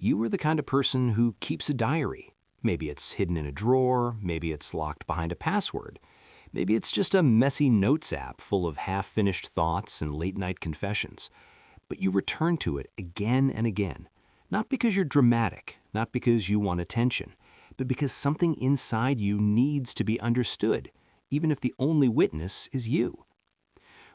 You are the kind of person who keeps a diary. Maybe it's hidden in a drawer, maybe it's locked behind a password. Maybe it's just a messy notes app full of half-finished thoughts and late-night confessions. But you return to it again and again, not because you're dramatic, not because you want attention, but because something inside you needs to be understood, even if the only witness is you.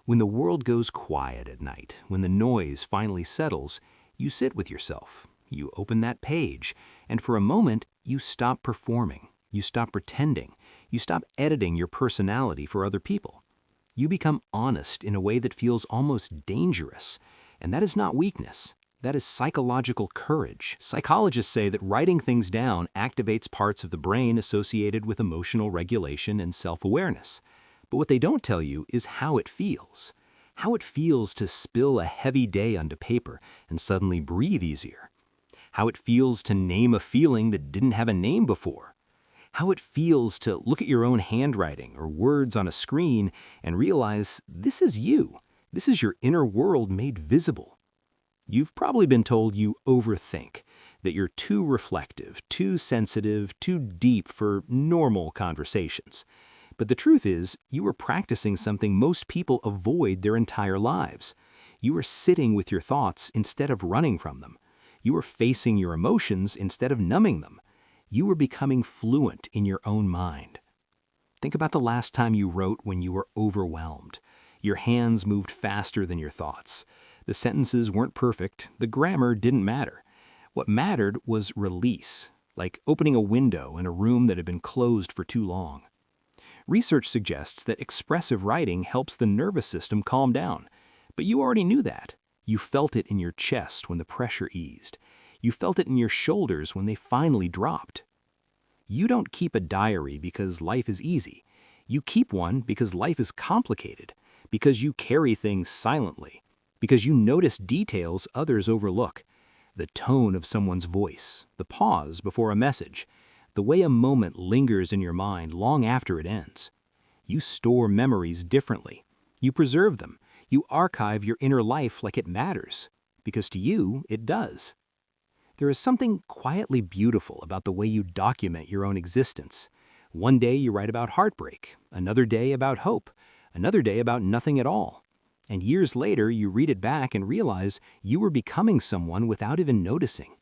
When the world goes quiet at night, when the noise finally settles, you sit with yourself. You open that page, and for a moment, you stop performing. You stop pretending. You stop editing your personality for other people. You become honest in a way that feels almost dangerous. And that is not weakness. That is psychological courage. Psychologists say that writing things down activates parts of the brain associated with emotional regulation and self-awareness. But what they don't tell you is how it feels. How it feels to spill a heavy day onto paper and suddenly breathe easier. How it feels to name a feeling that didn't have a name before. How it feels to look at your own handwriting or words on a screen and realize this is you. This is your inner world made visible. You've probably been told you overthink, that you're too reflective, too sensitive, too deep for normal conversations. But the truth is, you are practicing something most people avoid their entire lives. You are sitting with your thoughts instead of running from them. You are facing your emotions instead of numbing them. You are becoming fluent in your own mind. Think about the last time you wrote when you were overwhelmed. Your hands moved faster than your thoughts. The sentences weren't perfect. The grammar didn't matter. What mattered was release, like opening a window in a room that had been closed for too long. Research suggests that expressive writing helps the nervous system calm down. But you already knew that. You felt it in your chest when the pressure eased. You felt it in your shoulders when they finally dropped. You don't keep a diary because life is easy. You keep one because life is complicated, because you carry things silently, because you notice details others overlook. The tone of someone's voice, the pause before a message, the way a moment lingers in your mind long after it ends. You store memories differently. You preserve them. You archive your inner life like it matters, because to you, it does. There is something quietly beautiful about the way you document your own existence. One day you write about heartbreak, another day about hope, another day about nothing at all. And years later, you read it back and realize you were becoming someone without even noticing.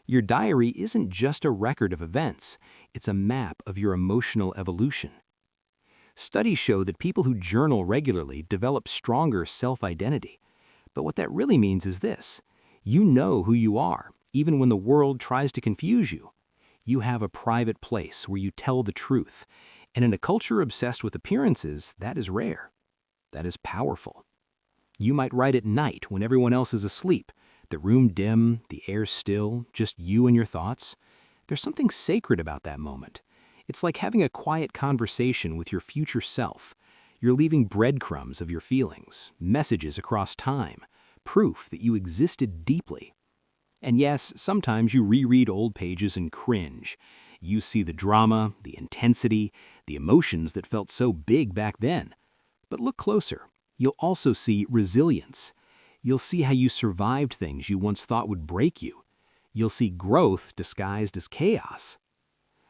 Your diary isn't just a record of events, it's a map of your emotional evolution. Studies show that people who journal regularly develop stronger self-identity. But what that really means is this: you know who you are, even when the world tries to confuse you. You have a private place where you tell the truth, and in a culture obsessed with appearances, that is rare. That is powerful. You might write at night when everyone else is asleep, the room dim, the air still, just you and your thoughts. There's something sacred about that moment. It's like having a quiet conversation with your future self. You're leaving breadcrumbs of your feelings, messages across time, proof that you existed deeply. And yes, sometimes you reread old pages and cringe. You see the drama, the intensity, the emotions that felt so big back then. But look closer. You'll also see resilience. You'll see how you survived things you once thought would break you. You'll see growth disguised as chaos.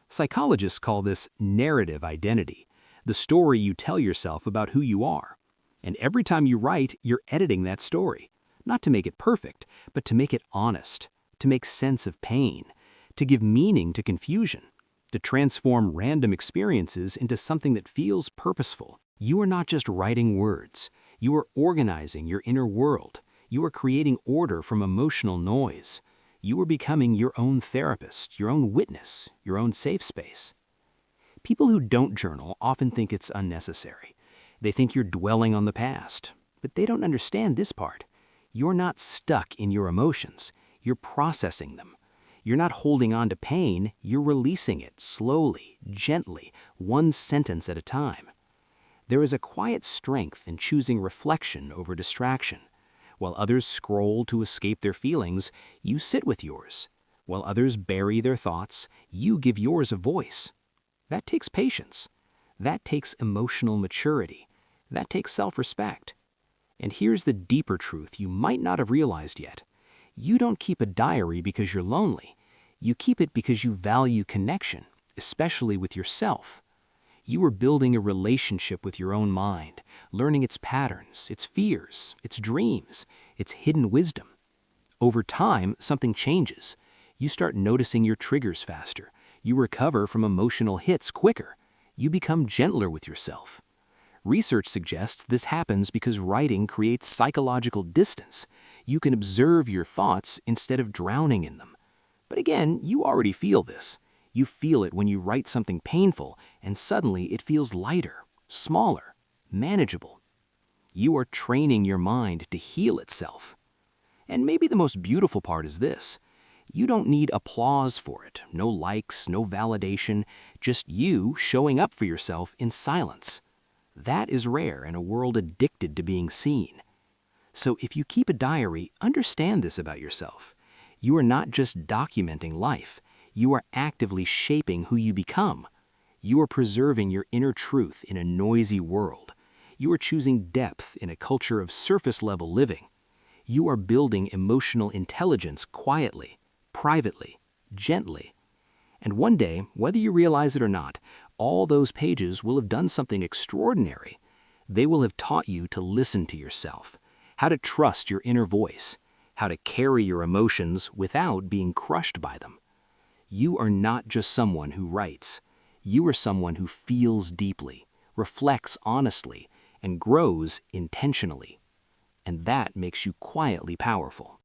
Psychologists call this narrative identity, the story you tell yourself about who you are. And every time you write, you're editing that story. Not to make it perfect, but to make it honest, to make sense of pain, to give meaning to confusion, to transform random experiences into something that feels purposeful. You are not just writing words. You are organizing your inner world. You are creating order from emotional noise. You are becoming your own therapist, your own witness, your own safe space. People who don't journal often think it's unnecessary. They think you're dwelling on the past, but they don't understand this part. You're not stuck in your emotions. You're processing them. You're not holding on to pain. You're releasing it slowly, gently, one sentence at a time. There is a quiet strength in choosing reflection over distraction. While others scroll to escape their feelings, you sit with yours. While others bury their thoughts, you give yours a voice. That takes patience. That takes emotional maturity. That takes self-respect. And here's the deeper truth you might not have realized yet. You don't keep a diary because you're lonely. You keep it because you value connection, especially with yourself. You are building a relationship with your own mind, learning its patterns, its fears, its dreams, its hidden wisdom. Over time, something changes. You start noticing your triggers faster. You recover from emotional hits quicker. You become gentler with yourself. Research suggests this happens because writing creates psychological distance. You can observe your thoughts instead of drowning in them. But again, you already feel this. You feel it when you write something painful, and suddenly it feels lighter, smaller, manageable. You are training your mind to heal itself. And maybe the most beautiful part is this. You don't need applause for it, no likes, no validation, just you showing up for yourself in silence. That is rare in a world addicted to being seen. So if you keep a diary, understand this about yourself. You are not just documenting life. You are actively shaping who you become. You are preserving your inner truth in a noisy world. You are choosing depth in a culture of surface-level living. You are building emotional intelligence quietly, privately, gently. And one day, whether you realize it or not, all those pages will have done something extraordinary. They will have taught you to listen to yourself, how to trust your inner voice, how to carry your emotions without being crushed by them. You are not just someone who writes. You are someone who feels deeply, reflects honestly, and grows intentionally. And that makes you quietly powerful.